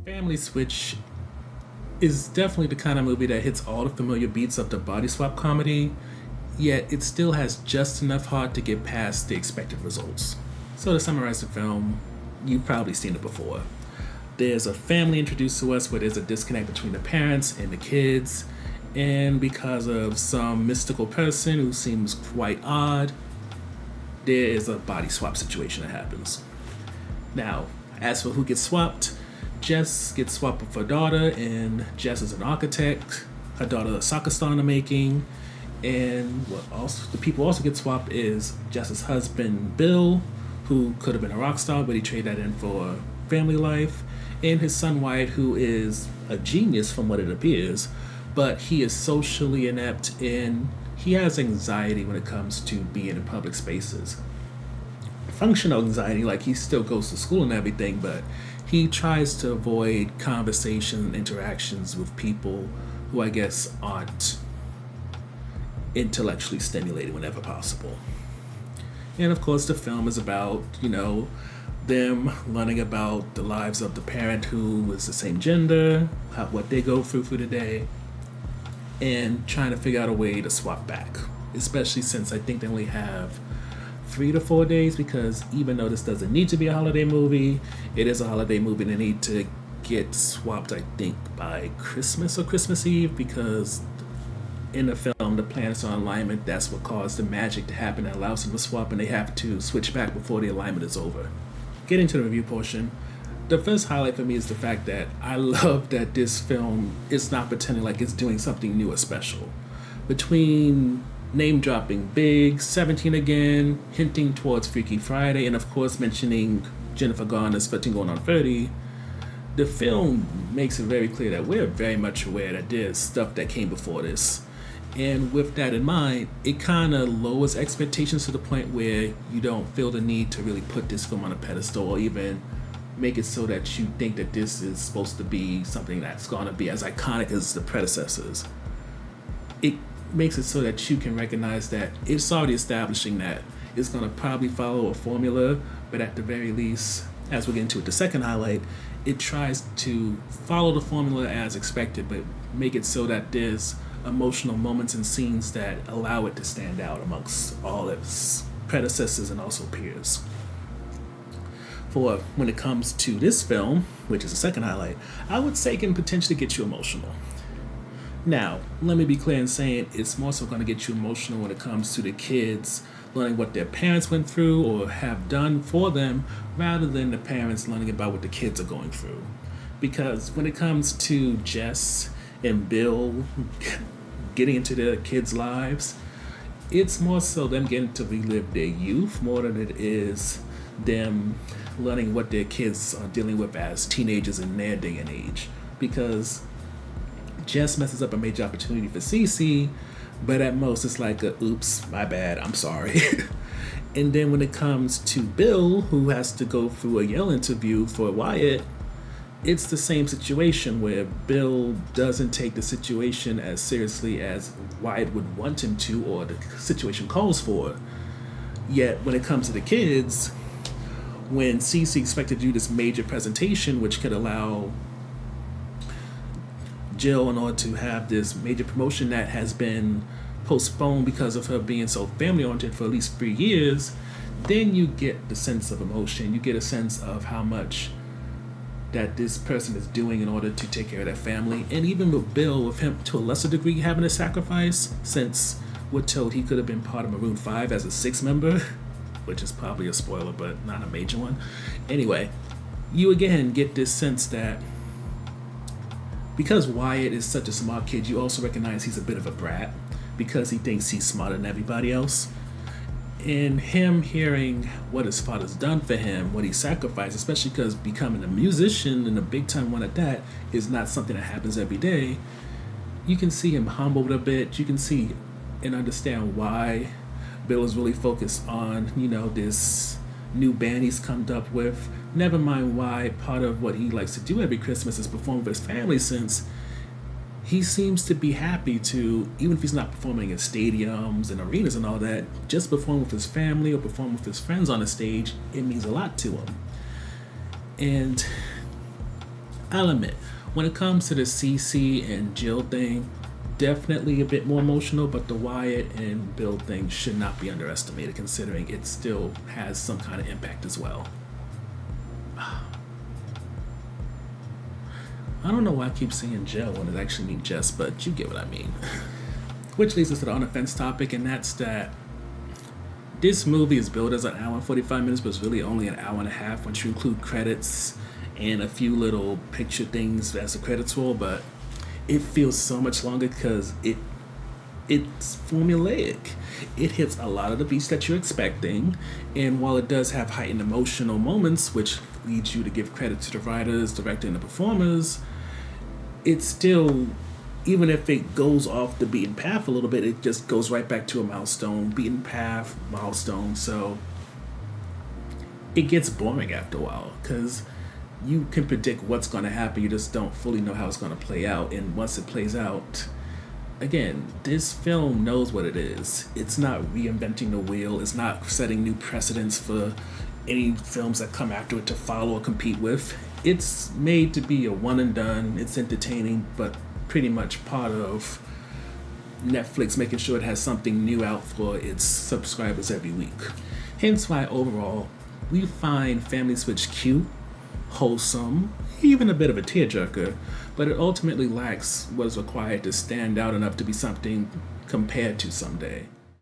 Family Switch is definitely the kind of movie that hits all the familiar beats of the body swap comedy, yet it still has just enough heart to get past the expected results. So, to summarize the film, you've probably seen it before. There's a family introduced to us where there's a disconnect between the parents and the kids, and because of some mystical person who seems quite odd, there is a body swap situation that happens. Now, as for who gets swapped, Jess gets swapped with her daughter, and Jess is an architect. Her daughter a soccer star in the making. And what also the people also get swapped is Jess's husband Bill, who could have been a rock star, but he traded that in for family life, and his son Wyatt, who is a genius from what it appears, but he is socially inept and he has anxiety when it comes to being in public spaces. Functional anxiety, like he still goes to school and everything, but he tries to avoid conversation and interactions with people who I guess aren't intellectually stimulated whenever possible. And of course, the film is about, them learning about the lives of the parent who is the same gender, what they go through for the day, and trying to figure out a way to swap back. Especially since I think they only have 3 to 4 days, because even though this doesn't need to be a holiday movie, it is a holiday movie and they need to get swapped, I think, by Christmas or Christmas Eve, because in the film, the planets are in alignment. That's what caused the magic to happen that allows them to swap, and they have to switch back before the alignment is over. Getting to the review portion, the first highlight for me is the fact that I love that this film is not pretending like it's doing something new or special. Between name dropping Big, 17 again, hinting towards Freaky Friday, and of course mentioning Jennifer Garner's 13 going on 30, the film makes it very clear that we're very much aware that there's stuff that came before this. And with that in mind, it kind of lowers expectations to the point where you don't feel the need to really put this film on a pedestal or even make it so that you think that this is supposed to be something that's going to be as iconic as the predecessors. It makes it so that you can recognize that it's already establishing that it's going to probably follow a formula, but at the very least, as we get into it, the second highlight, it tries to follow the formula as expected, but make it so that there's emotional moments and scenes that allow it to stand out amongst all its predecessors and also peers. For when it comes to this film, which is the second highlight, I would say it can potentially get you emotional. Now, let me be clear in saying it's more so going to get you emotional when it comes to the kids learning what their parents went through or have done for them, rather than the parents learning about what the kids are going through. Because when it comes to Jess and Bill getting into their kids' lives, it's more so them getting to relive their youth more than it is them learning what their kids are dealing with as teenagers in their day and age. Because Jess messes up a major opportunity for Cece, but at most it's like a oops, my bad, I'm sorry. And then when it comes to Bill, who has to go through a Yale interview for Wyatt, it's the same situation where Bill doesn't take the situation as seriously as Wyatt would want him to or the situation calls for. Yet when it comes to the kids, when Cece expected to do this major presentation which could allow Jill in order to have this major promotion that has been postponed because of her being so family oriented for at least 3 years, then you get the sense of emotion. You get a sense of how much that this person is doing in order to take care of their family. And even with Bill, with him to a lesser degree having a sacrifice, since we're told he could have been part of Maroon 5 as a 6th member, which is probably a spoiler, but not a major one. Anyway, you again get this sense that because Wyatt is such a smart kid, you also recognize he's a bit of a brat because he thinks he's smarter than everybody else. And him hearing what his father's done for him, what he sacrificed, especially because becoming a musician and a big time one at that is not something that happens every day, you can see him humbled a bit. You can see and understand why Bill is really focused on, this new band he's come up with. Never mind why part of what he likes to do every Christmas is perform with his family, since he seems to be happy to, even if he's not performing in stadiums and arenas and all that, just perform with his family or perform with his friends on the stage, it means a lot to him. And I'll admit, when it comes to the Cece and Jill thing, definitely a bit more emotional, but the Wyatt and Bill thing should not be underestimated considering it still has some kind of impact as well. I don't know why I keep saying Jill when it actually means Jess, but you get what I mean. Which leads us to the on-offense topic, and that's that this movie is billed as an hour and 45 minutes, but it's really only an hour and a half once you include credits and a few little picture things as the credits roll, but it feels so much longer because it's formulaic. It hits a lot of the beats that you're expecting, and while it does have heightened emotional moments, which leads you to give credit to the writers, director, and the performers, it's still, even if it goes off the beaten path a little bit, it just goes right back to a milestone, beaten path, milestone. So it gets boring after a while because you can predict what's going to happen. You just don't fully know how it's going to play out. And once it plays out, again, this film knows what it is. It's not reinventing the wheel. It's not setting new precedents for any films that come after it to follow or compete with. It's made to be a one and done. It's entertaining, but pretty much part of Netflix making sure it has something new out for its subscribers every week. Hence why overall, we find Family Switch cute, wholesome, even a bit of a tearjerker, but it ultimately lacks what is required to stand out enough to be something compared to someday.